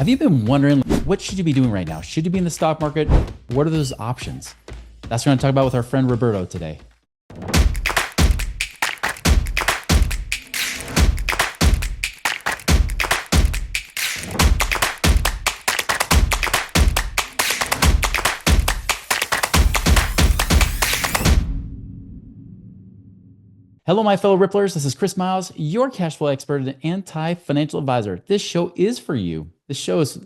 Have you been wondering what should you be doing right now? Should you be in the stock market? What are those options? That's what we're going to talk about with our friend Roberto today. Hello, my fellow Ripplers. This is Chris Miles, your cash flow expert and anti-financial advisor. This show is for you. This show is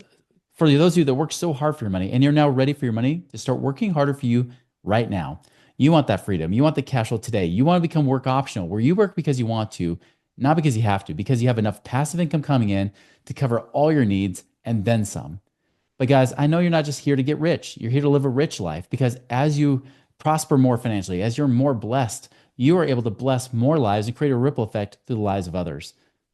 for those of you that work so hard for your money and you're now ready for your money to start working harder for you right now. You want that freedom. You want the cash flow today. You want to become work optional, where you work because you want to, not because you have to, because you have enough passive income coming in to cover all your needs and then some. But guys, I know you're not just here to get rich. You're here to live a rich life, because as you prosper more financially, as you're more blessed, you are able to bless more lives and create a ripple effect through the lives of others.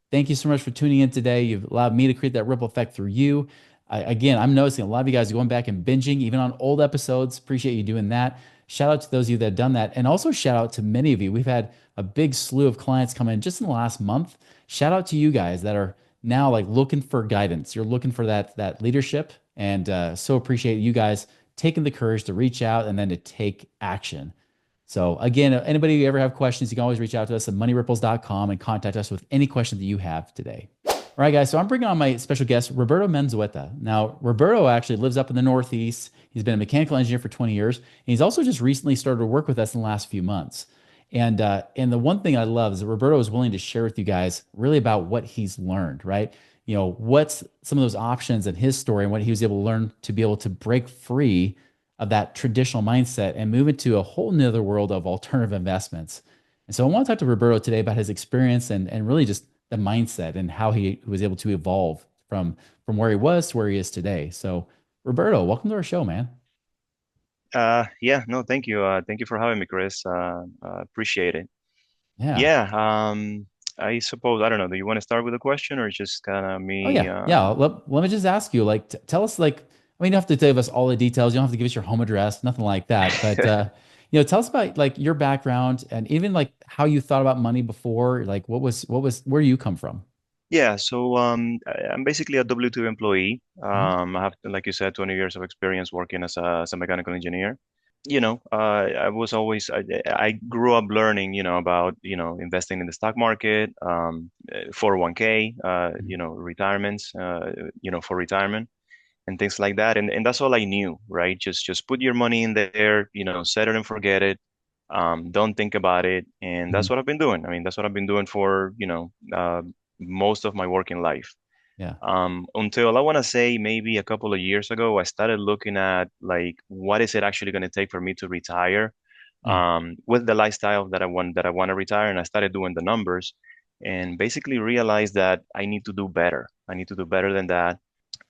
Thank you so much for tuning in today. You've allowed me to create that ripple effect through you. Again, I'm noticing a lot of you guys are going back and binging, even on old episodes. Appreciate you doing that. Shout out to those of you that have done that. And also shout out to many of you. We've had a big slew of clients come in just in the last month. Shout out to you guys that are now like looking for guidance. You're looking for that leadership. And so appreciate you guys taking the courage to reach out and then to take action. So again, anybody who ever have questions, you can always reach out to us at moneyripples.com and contact us with any question that you have today. All right, guys. So I'm bringing on my special guest, Roberto Manzueta. Now, Roberto actually lives up in the Northeast. He's been a mechanical engineer for 20 years. And he's also just recently started to work with us in the last few months. And the one thing I love is that Roberto is willing to share with you guys really about what he's learned, right? You know, what's some of those options in his story and what he was able to learn to be able to break free of that traditional mindset and move into a whole nother world of alternative investments. And so I want to talk to Roberto today about his experience and really just the mindset and how he was able to evolve from where he was to where he is today. So Roberto, welcome to our show, man. Yeah, no, thank you. Thank you for having me, Chris. Appreciate it. Yeah. Yeah, I suppose, I don't know, do you want to start with a question or just kind of Oh me? yeah. Yeah. Let me just ask you, like, tell us, like, I mean, you don't have to give us all the details. You don't have to give us your home address, nothing like that. But tell us about like your background and even like how you thought about money before. Like, where do you come from? Yeah, so I'm basically a W-2 employee. Mhm. I have, like you said, 20 years of experience working as a mechanical engineer. I was always, I grew up learning, about, investing in the stock market, 401k, Mhm. retirements, for retirement and things like that. And that's all I knew, right? Just put your money in there, set it and forget it. Don't think about it. And that's Mhm. what I've been doing. I mean, that's what I've been doing for, most of my working life. Yeah. Until I want to say maybe a couple of years ago, I started looking at like what is it actually going to take for me to retire, Mm. with the lifestyle that I want to retire, and I started doing the numbers, and basically realized that I need to do better. I need to do better than that,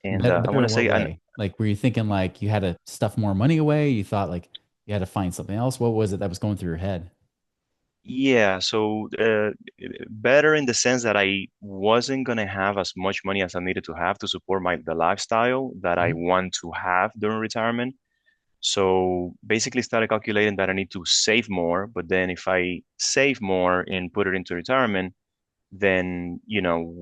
and I Better want to in what say, and way? Like, were you thinking like you had to stuff more money away? You thought like you had to find something else? What was it that was going through your head? yeah, so better in the sense that I wasn't gonna have as much money as I needed to have to support the lifestyle that I Mhm. want to have during retirement. So basically started calculating that I need to save more, but then if I save more and put it into retirement, then,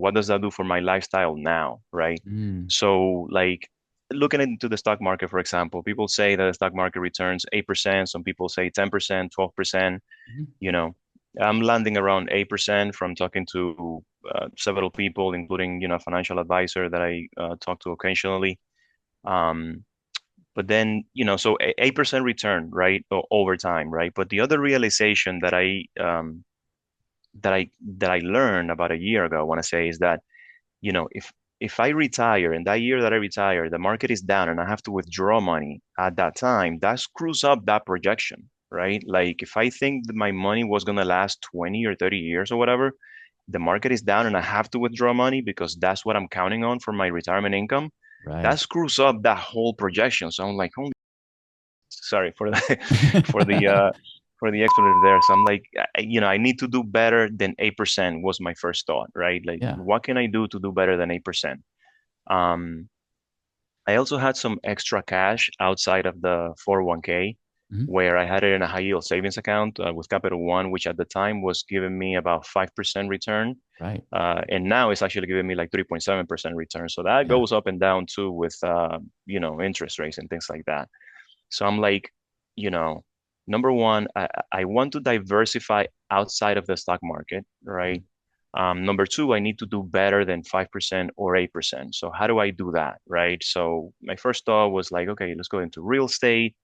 what does that do for my lifestyle now, right? Mm. So like looking into the stock market, for example, people say that the stock market returns 8%, some people say 10%, 12%, Mhm. you know. I'm landing around 8% from talking to several people, including, a financial advisor that I talk to occasionally. Um, but then, so 8% return, right, over time, right? But the other realization that I learned about a year ago, I want to say, is that, if I retire and that year that I retire, the market is down and I have to withdraw money at that time, that screws up that projection, right? Like if I think that my money was gonna last 20 or 30 years or whatever, the market is down and I have to withdraw money because that's what I'm counting on for my retirement income. That Right. screws up that whole projection. So I'm like, holy, sorry for the for the uh for the expletive there. So I'm like, I need to do better than 8% was my first thought, right? Like, Yeah. what can I do to do better than 8%? Um, I also had some extra cash outside of the 401k. Hmm. where I had it in a high yield savings account with Capital One, which at the time was giving me about 5% return. Right. And now it's actually giving me like 3.7% return. So that Yeah. goes up and down too with, interest rates and things like that. So I'm like, you know, number one, I want to diversify outside of the stock market, right? Mhm. Number two, I need to do better than 5% or 8%. So how do I do that, right? So my first thought was like, okay, let's go into real estate.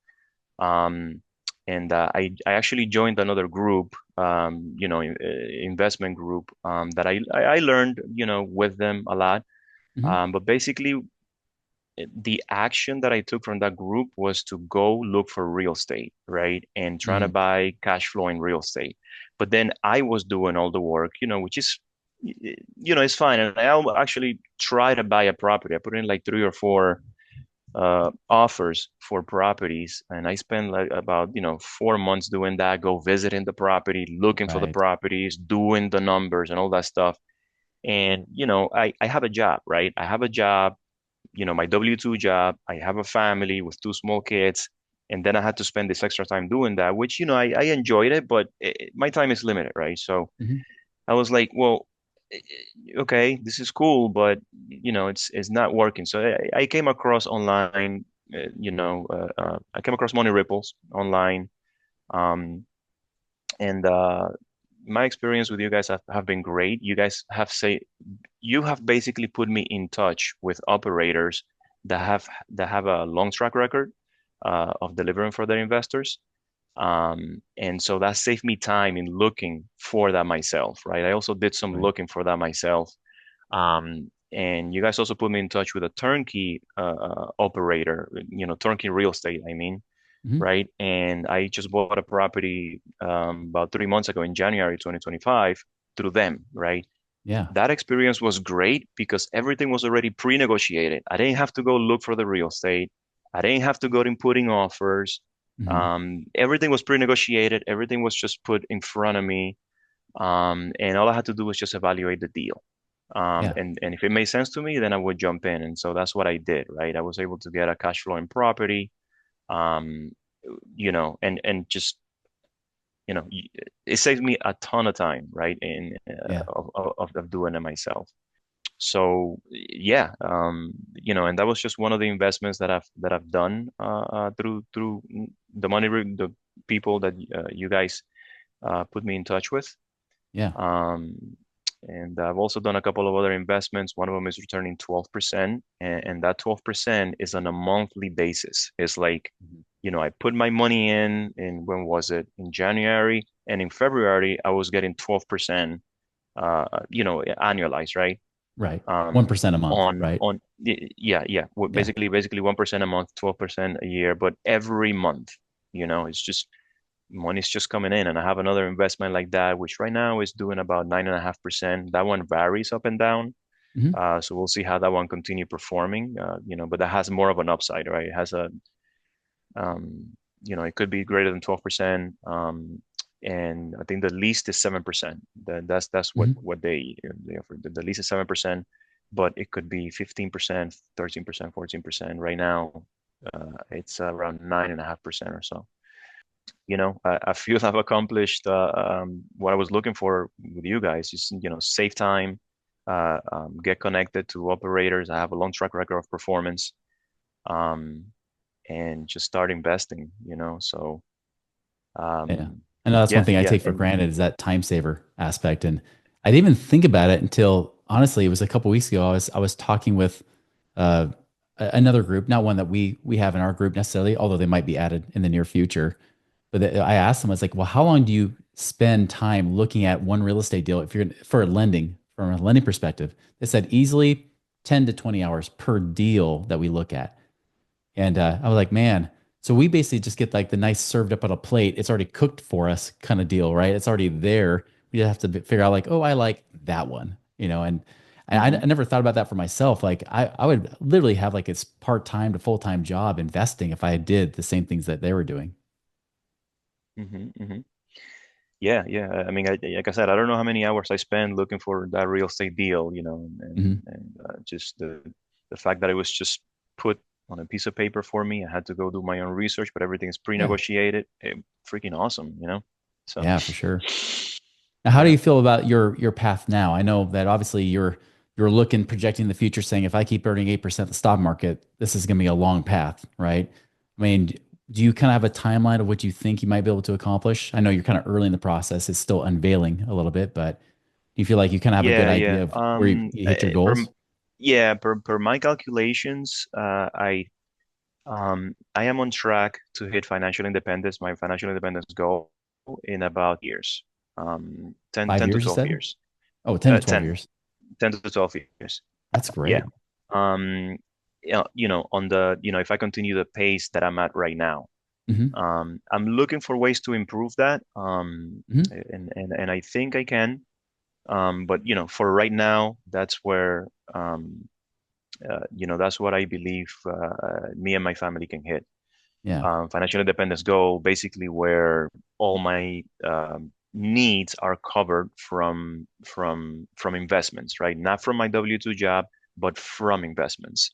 Um, and I actually joined another group, investment group that I learned, with them a lot. Hmm. But basically, the action that I took from that group was to go look for real estate, right? And trying to Hmm. buy cash flowing real estate. But then I was doing all the work, which is, it's fine. And I'll actually try to buy a property. I put in like three or four offers for properties, and I spent like about 4 months doing that, go visiting the property, looking for the Right. properties, doing the numbers and all that stuff. And I have a job, right? I have a job, my W-2 job. I have a family with two small kids, and then I had to spend this extra time doing that, which I enjoyed it, but my time is limited, right? So Hmm. I was like, well, okay, this is cool, but it's not working. So I came across online, I came across Money Ripples online, um, and my experience with you guys have been great. You have basically put me in touch with operators that have a long track record of delivering for their investors. And so that saved me time in looking for that myself, right? I also did some Right. looking for that myself. And you guys also put me in touch with a turnkey operator, turnkey real estate, I mean, Hmm. right? And I just bought a property about 3 months ago in January 2025 through them, right? Yeah. That experience was great because everything was already pre-negotiated. I didn't have to go look for the real estate. I didn't have to go in putting offers. Hmm. Everything was pre-negotiated. Everything was just put in front of me. And all I had to do was just evaluate the deal. Yeah. And if it made sense to me, then I would jump in. And so that's what I did, right? I was able to get a cash flowing property, um, and just, it saved me a ton of time, right? Yeah. Of doing it myself. So yeah, and that was just one of the investments that I've done through the people that you guys put me in touch with. Yeah. Um, and I've also done a couple of other investments. One of them is returning 12%, and that 12% is on a monthly basis. It's like, Mhm. I put my money in when was it? In January, and in February I was getting 12%, annualized, right? Right. um 1% a month. Right. yeah, well, Yeah. basically 1% a month, 12% a year, but every month, it's just money's just coming in. And I have another investment like that, which right now is doing about 9.5%. That one varies up and down. Hmm. So we'll see how that one continue performing. But that has more of an upside, right? It has um it could be greater than 12%. And I think the least is 7%. That's what Hmm. they offer. The least is 7%, but it could be 15%, 13%, 14%. Right now, it's around 9.5% or so. I feel I've accomplished what I was looking for with you guys. Just save time, get connected to operators. I have a long track record of performance, um, and just start investing. So Yeah. um, I know that's one yeah, thing I yeah, take for and granted is that time saver aspect. And I didn't even think about it until honestly, it was a couple weeks ago. I was talking with uh, another group, not one that we have in our group necessarily, although they might be added in the near future. But I asked them, I was like, well, how long do you spend time looking at one real estate deal if you're for lending from a lending perspective? They said easily 10 to 20 hours per deal that we look at. And I was like, man, so we basically just get like the nice served up on a plate. It's already cooked for us kind of deal, right? It's already there. We just have to figure out like, oh, I like that one, and I hmm never thought about that for myself. Like I would literally have like it's part-time to full-time job investing if I did the same things that they were doing. hmm Yeah, yeah. I mean, like I said, I don't know how many hours I spent looking for that real estate deal, Hmm. and just the fact that it was just put. on a piece of paper for me. I had to go do my own research, but everything is Yeah. pre-negotiated. Freaking awesome, you know? So, Yeah, for sure. Now, how do yeah. you feel about your path now? I know that obviously you're looking, projecting the future, saying if I keep earning 8% the stock market, this is going to be a long path, right? I mean, do you kind of have a timeline of what you think you might be able to accomplish? I know you're kind of early in the process; it's still unveiling a little bit, but do you feel like you kind of have a good Yeah, yeah. idea of where you hit your Per goals? yeah, per my calculations, I am on track to hit financial independence, my financial independence goal in about years. 10, 5 10 to years, you 12 said? years. Oh, 10 to 12 10, years. 10 to 12 years. That's Yeah. great. Um, yeah, on the, if I continue the pace that I'm at right now, Hmm. I'm looking for ways to improve that. Hmm. And I think I can. But for right now, that's where, that's what I believe me and my family can hit. Yeah. Financial independence goal, basically where all my needs are covered from investments, right? Not from my W-2 job, but from investments.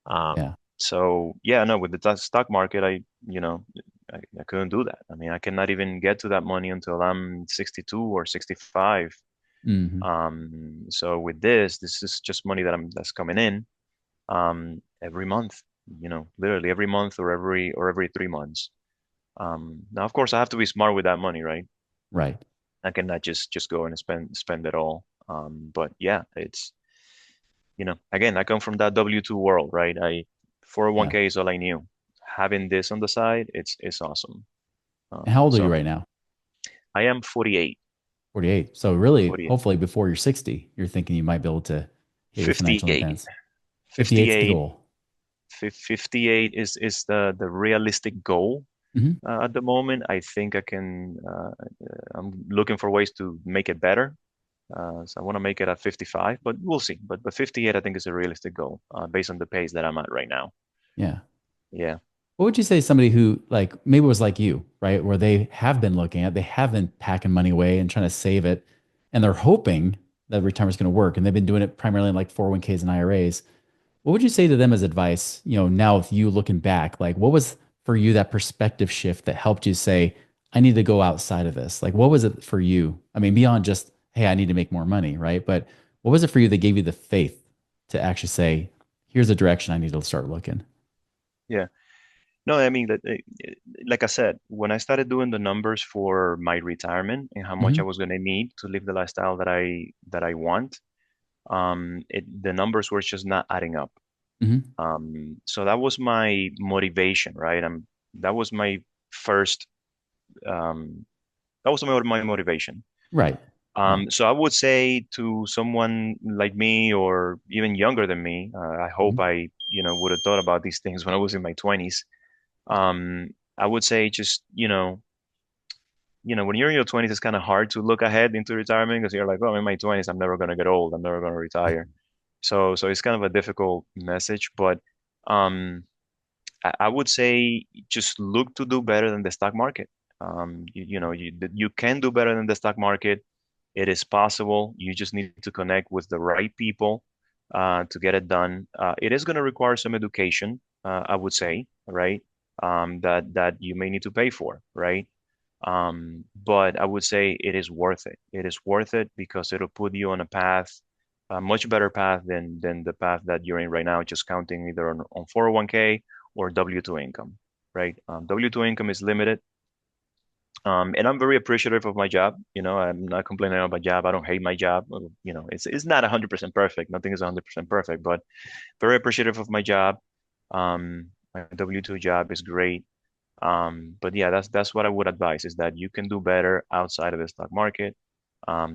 Yeah. So yeah, no, with the stock market, I couldn't do that. I mean, I cannot even get to that money until I'm 62 or 65. Hmm. So with this is just money that's coming in every month, literally every month or every 3 months. Now, of course, I have to be smart with that money, right? Right. I cannot just go and spend it all. But yeah, it's again, I come from that W-2 world, right? 401 Yeah. k is all I knew. Having this on the side, it's awesome. And how old are you So right now? I am 48, 48. So really, 48, hopefully before you're 60, you're thinking you might be able to hit your financial 58, independence. 58's the 58, goal. 58 is the realistic goal. Hmm. At the moment, I think I can. I'm looking for ways to make it better. So I want to make it at 55, but we'll see. But 58, I think, is a realistic goal based on the pace that I'm at right now. Yeah. Yeah. What would you say to somebody who like maybe was like you, right? Where they have been looking at, they have been packing money away and trying to save it, and they're hoping that retirement's going to work, and they've been doing it primarily in like 401ks and IRAs. What would you say to them as advice? Now with you looking back, like what was for you that perspective shift that helped you say, I need to go outside of this? Like what was it for you? I mean, beyond just, hey, I need to make more money, right? But what was it for you that gave you the faith to actually say, here's a direction I need to start looking? Yeah. No, I mean that, like I said, when I started doing the numbers for my retirement and how much I Hmm. was going to need to live the lifestyle that I want, the numbers were just not adding up. Hmm. So that was my motivation, right? That was my first, um, that was my motivation. Right. Yeah. So I would say to someone like me or even younger than me, I hope Mhm. I, would have thought about these things when I was in my 20s. I would say just, when you're in your 20s, it's kind of hard to look ahead into retirement because you're like, oh, I'm in my 20s, I'm never going to get old. I'm never going to retire. So it's kind of a difficult message, but um, I would say just look to do better than the stock market. You can do better than the stock market. It is possible. You just need to connect with the right people to get it done. It is going to require some education, I would say, right? That you may need to pay for, right? But I would say it is worth it. It is worth it because it'll put you on a path, a much better path than the path that you're in right now, just counting either on 401k or W-2 income, right? W-2 income is limited. And I'm very appreciative of my job. I'm not complaining about my job. I don't hate my job. It's not 100% perfect. Nothing is 100% perfect, but very appreciative of my job. My W-2 job is great. But yeah, that's what I would advise is that you can do better outside of the stock market.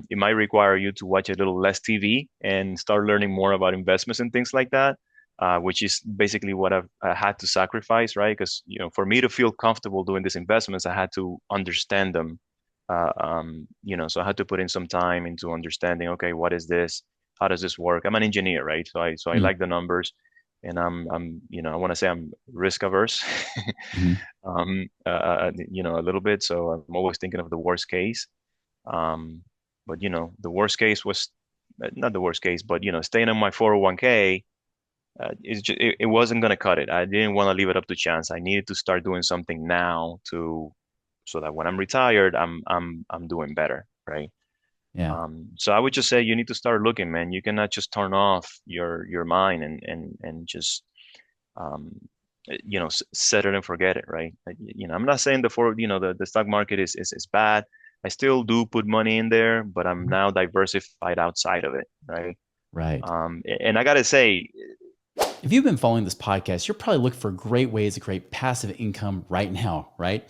It might require you to watch a little less TV and start learning more about investments and things like that, which is basically what I had to sacrifice, right? Because for me to feel comfortable doing these investments, I had to understand them. So I had to put in some time into understanding. Okay, what is this? How does this work? I'm an engineer, right? So I Mhm. like the numbers, and I want to say I'm risk averse. Mhm. A little bit. So I'm always thinking of the worst case. Um, but the worst case was not the worst case, but staying on my 401k. it wasn't gonna cut it. I didn't want to leave it up to chance. I needed to start doing something now to so that when I'm retired, I'm doing better, right? Yeah. So I would just say you need to start looking, man. You cannot just turn off your mind and just um, set it and forget it, right? I'm not saying the stock market is bad. I still do put money in there, but I'm Mhm. now diversified outside of it, right? Right. And I gotta say, If you've been following this podcast, you're probably looking for great ways to create passive income right now, right?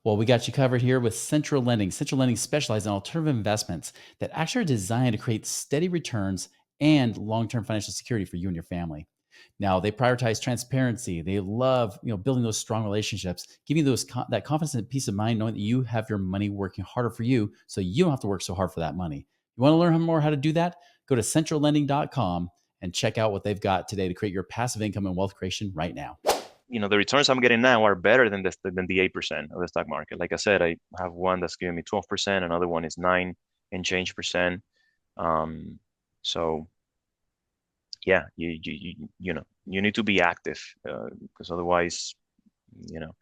Well, we got you covered here with Central Lending. Central Lending specializes in alternative investments that actually are designed to create steady returns and long-term financial security for you and your family. Now, they prioritize transparency. They love, building those strong relationships, giving you that confidence and peace of mind, knowing that you have your money working harder for you, so you don't have to work so hard for that money. You want to learn more how to do that? Go to centrallending.com and check out what they've got today to create your passive income and wealth creation right now. the returns I'm getting now are better than the 8% of the stock market. Like I said, I have one that's giving me 12%, another one is 9 and change percent. Um, so yeah, you need to be active because otherwise, you know,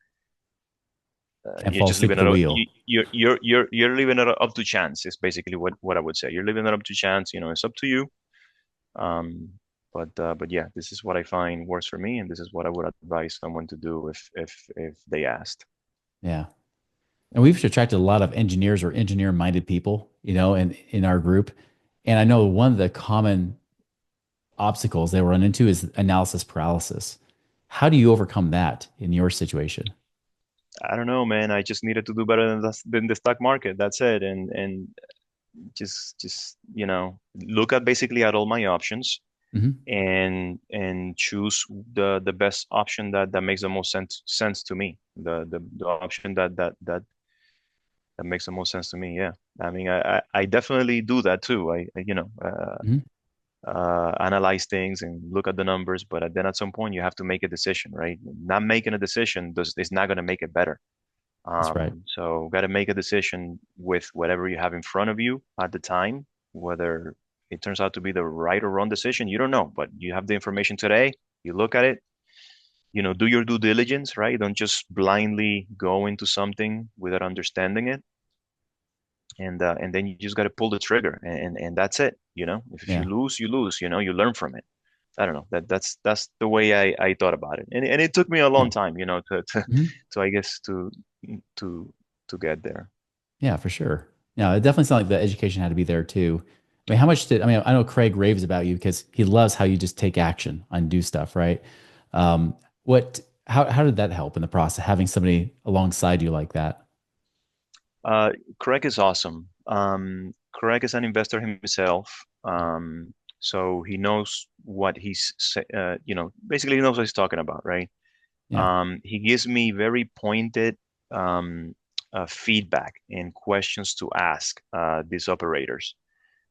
Can't you're fall just asleep leaving at the it. wheel. You're leaving it up to chance. Is basically what I would say. You're leaving it up to chance. It's up to you. Um, but yeah, this is what I find works for me, and this is what I would advise someone to do if they asked. Yeah. And we've attracted a lot of engineers or engineer minded people, in our group. And I know one of the common obstacles they run into is analysis paralysis. How do you overcome that in your situation? I don't know, man. I just needed to do better than the stock market. That's it. And just look at basically at all my options Hmm. and choose the best option that makes the most sense to me. The option that makes the most sense to me. Yeah. I mean, I definitely do that too. Hmm. analyze things and look at the numbers, but then at some point you have to make a decision, right? Not making a decision is not going to make it better. That's right. So got to make a decision with whatever you have in front of you at the time, whether it turns out to be the right or wrong decision, you don't know, but you have the information today, you look at it, do your due diligence, right? Don't just blindly go into something without understanding it. And then you just got to pull the trigger and that's it. If you Yeah. lose, you lose, you learn from it. I don't know. That's the way I thought about it. And it took me a Yeah. long time, Mhm. to I guess to to get there. Yeah, for sure. Yeah, it definitely sounds like the education had to be there too. I know Craig raves about you because he loves how you just take action and do stuff, right? Um, how did that help in the process, having somebody alongside you like that? Craig is awesome. Craig is an investor himself. So he knows what basically he knows what he's talking about, right? Yeah. He gives me very pointed um, feedback and questions to ask these operators,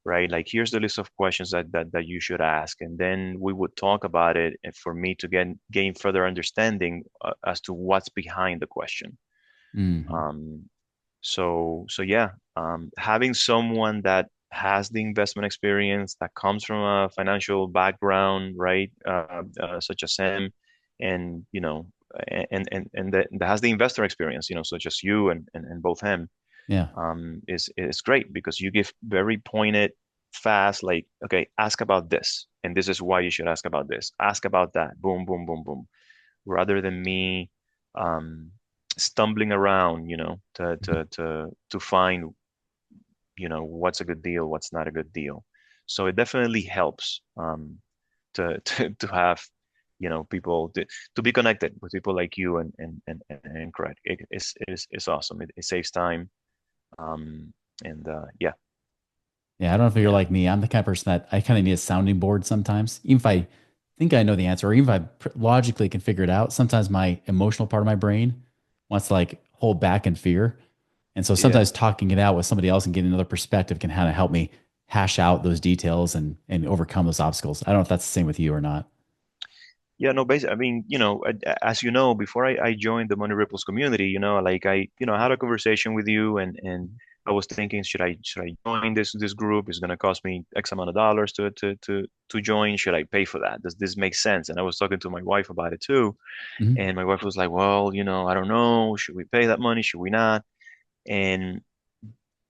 right? Like, here's the list of questions that you should ask, and then we would talk about it for me to gain further understanding as to what's behind the question. Hmm. Um, so yeah, having someone that has the investment experience that comes from a financial background, right, such as him, and that has the investor experience, such as you and both him, Yeah. is great because you give very pointed, fast, like, okay, ask about this, and this is why you should ask about this, ask about that, boom, boom, boom, boom, rather than me um, stumbling around, to find, what's a good deal, what's not a good deal. So it definitely helps to have, people to be connected with people like you and Craig. It's awesome. It saves time. And yeah, Yeah, I don't know if you're yeah, like me. I'm the kind of person that I kind of need a sounding board sometimes. Even if I think I know the answer, or even if logically can figure it out, sometimes my emotional part of my brain wants to like hold back in fear. And so yeah. sometimes talking it out with somebody else and getting another perspective can kind of help me hash out those details and overcome those obstacles. I don't know if that's the same with you or not. Yeah, no, basically, I mean, as you know, before I joined the Money Ripples community, like I had a conversation with you and I was thinking, should I join this group? It's gonna cost me X amount of dollars to join. Should I pay for that? Does this make sense? And I was talking to my wife about it too. Hmm. And my wife was like, well, I don't know. Should we pay that money? Should we not? And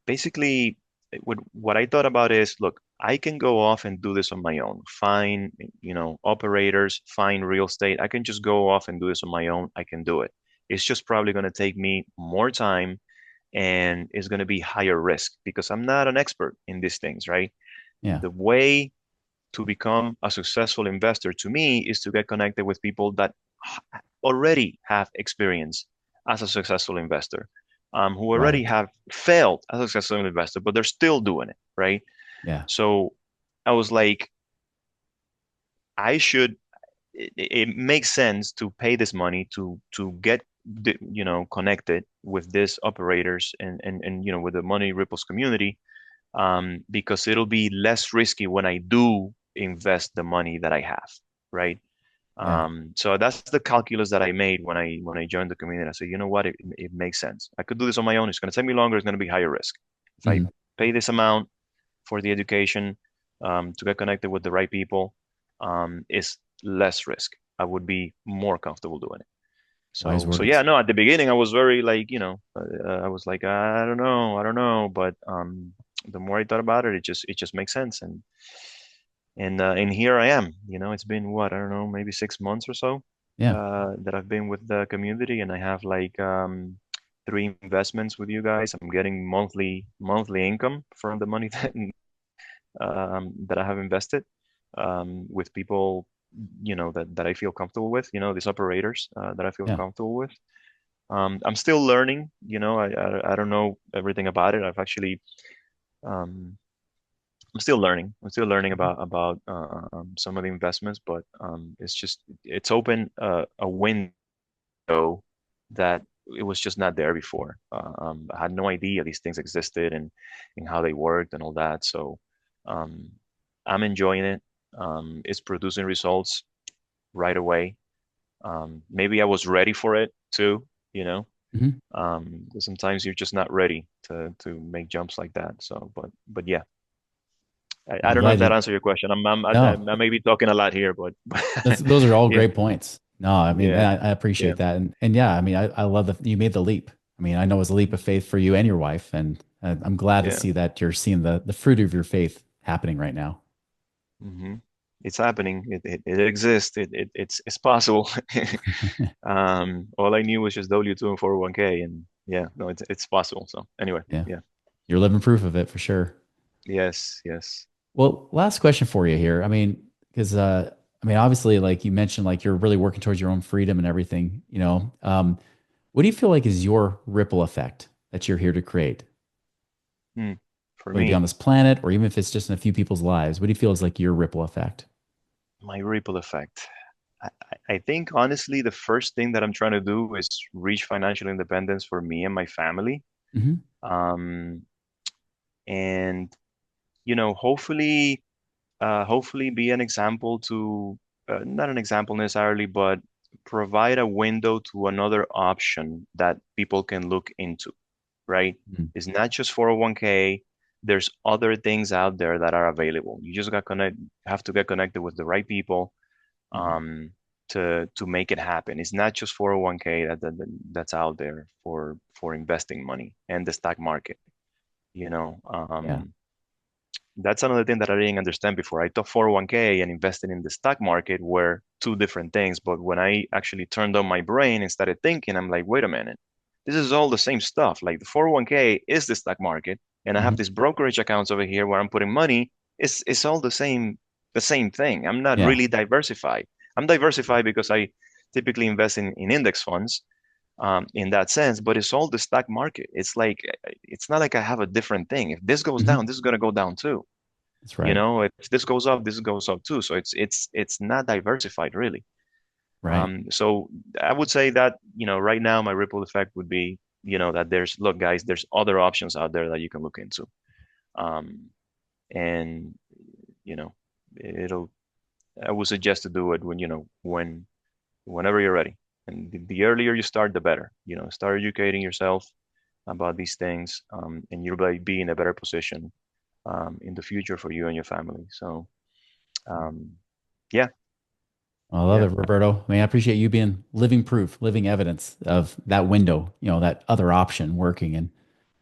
basically, what I thought about is, look, I can go off and do this on my own. Find, operators, find real estate. I can just go off and do this on my own. I can do it. It's just probably going to take me more time and it's going to be higher risk because I'm not an expert in these things, right? Yeah. The way to become a successful investor to me is to get connected with people that already have experience as a successful investor, who already Right. have failed as a successful investor, but they're still doing it, right? Yeah. So I was like, I should. It makes sense to pay this money to get connected with these operators and with the Money Ripples community, because it'll be less risky when I do invest the money that I have, right? Yeah. So that's the calculus that I made when I joined the community. I said, you know what, it makes sense. I could do this on my own. It's going to take me longer. It's going to be higher risk. If I Hmm. pay this amount for the education, to get connected with the right people, is less risk. I would be more comfortable doing it. Wise So yeah, words. no, at the beginning I was very like, I was like, I don't know, but the more I thought about it, it just makes sense, and here I am. It's been what, I don't know, maybe 6 months or so, Yeah. that I've been with the community, and I have like three investments with you guys. I'm getting monthly income from the money that I have invested, with people, that I feel comfortable with. These operators, that I feel Yeah. comfortable with. I'm still learning. I don't know everything about it. Um, I'm still learning. I'm still learning Mhm. about some of the investments, but it's open a window that it was just not there before. I had no idea these things existed and how they worked and all that. So um, I'm enjoying it. It's producing results right away. Maybe I was ready for it too, you know. Mhm. Sometimes you're just not ready to make jumps like that. So, but yeah, Well, I I'm don't know if glad that you. answered your question. No, I may be talking a lot here, but those are all yeah, great points. No, I mean, yeah, I yeah. appreciate that, and yeah, I mean, I love that you made the leap. I mean, I know it was a leap of faith for you and your wife, and I'm glad to Yeah. see that you're seeing the fruit of your faith happening right now. hmm It's happening. It exists. It's possible. All I knew was just W-2 and 401k, and yeah, no, it's possible. So anyway, Yeah, yeah, you're living proof of it for sure. yes, yes. Well, last question for you here. I mean, because I mean, obviously, like you mentioned, like you're really working towards your own freedom and everything. What do you feel like is your ripple effect that you're here to create? Hmm. For Whether it be on me, this planet or even if it's just in a few people's lives, what do you feel is like your ripple effect? my ripple effect. I think honestly, the first thing that I'm trying to do is reach financial independence for me and my family. Hmm. Um, and hopefully be an example to, not an example necessarily, but provide a window to another option that people can look into, right? It's not just 401k. There's other things out there that are available. You just have to get connected with the right people, Hmm. um, to make it happen. It's not just 401k that's out there for investing money and the stock market. You know, Yeah. that's another thing that I didn't understand before. I thought 401k and investing in the stock market were two different things. But when I actually turned on my brain and started thinking, I'm like, wait a minute, this is all the same stuff. Like the 401k is the stock market, and I have Hmm. these brokerage accounts over here where I'm putting money. It's all the same thing. I'm not Yeah. really diversified. I'm diversified because I typically invest in index funds, in that sense, but it's all the stock market. It's not like I have a different thing. If this goes Hmm. down, this is going to go down too. That's right. If this goes up, this goes up too. So it's not diversified really. Right. So I would say that, right now my ripple effect would be, that look, guys, there's other options out there that you can look into. Um, and, you know, it'll, I would suggest to do it whenever you're ready. And the earlier you start, the better. Start educating yourself. about these things, and you'll be in a better position in the future for you and your family. So, um, yeah, I love yeah, it, Roberto. I mean, I appreciate you being living proof, living evidence of that window, that other option working,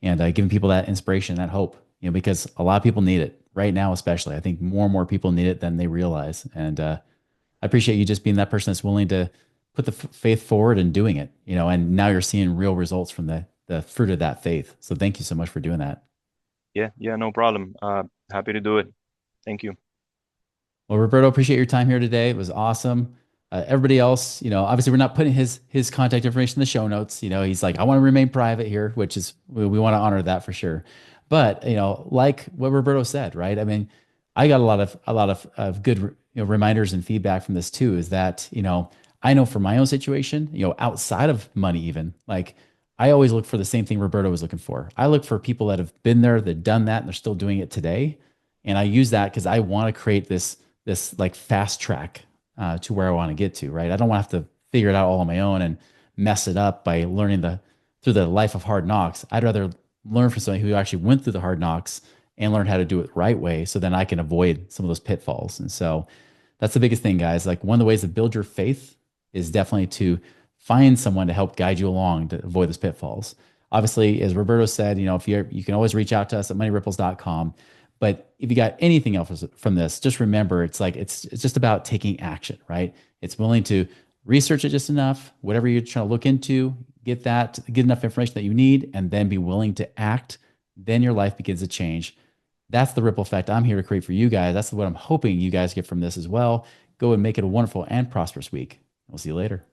and giving people that inspiration, that hope, because a lot of people need it right now, especially. I think more and more people need it than they realize. And I appreciate you just being that person that's willing to put the faith forward and doing it, and now you're seeing real results from the fruit of that faith. So thank you so much for doing that. yeah, no problem. Happy to do it. Thank you. Well, Roberto, appreciate your time here today. It was awesome. Everybody else, obviously we're not putting his contact information in the show notes. He's like, I want to remain private here, which is we want to honor that for sure. But like what Roberto said, right? I mean, I got a lot of good reminders and feedback from this too. Is that I know for my own situation, outside of money, even like I always look for the same thing Roberto was looking for. I look for people that have been there, that done that, and they're still doing it today. And I use that because I want to create this like fast track to where I want to get to, right? I don't want to have to figure it out all on my own and mess it up by learning through the life of hard knocks. I'd rather learn from somebody who actually went through the hard knocks and learn how to do it the right way so then I can avoid some of those pitfalls. And so that's the biggest thing, guys. Like one of the ways to build your faith is definitely to find someone to help guide you along to avoid those pitfalls. Obviously, as Roberto said, if you can always reach out to us at moneyripples.com. But if you got anything else from this, just remember it's just about taking action, right? It's willing to research it just enough, whatever you're trying to look into, get enough information that you need, and then be willing to act. Then your life begins to change. That's the ripple effect I'm here to create for you guys. That's what I'm hoping you guys get from this as well. Go and make it a wonderful and prosperous week. We'll see you later.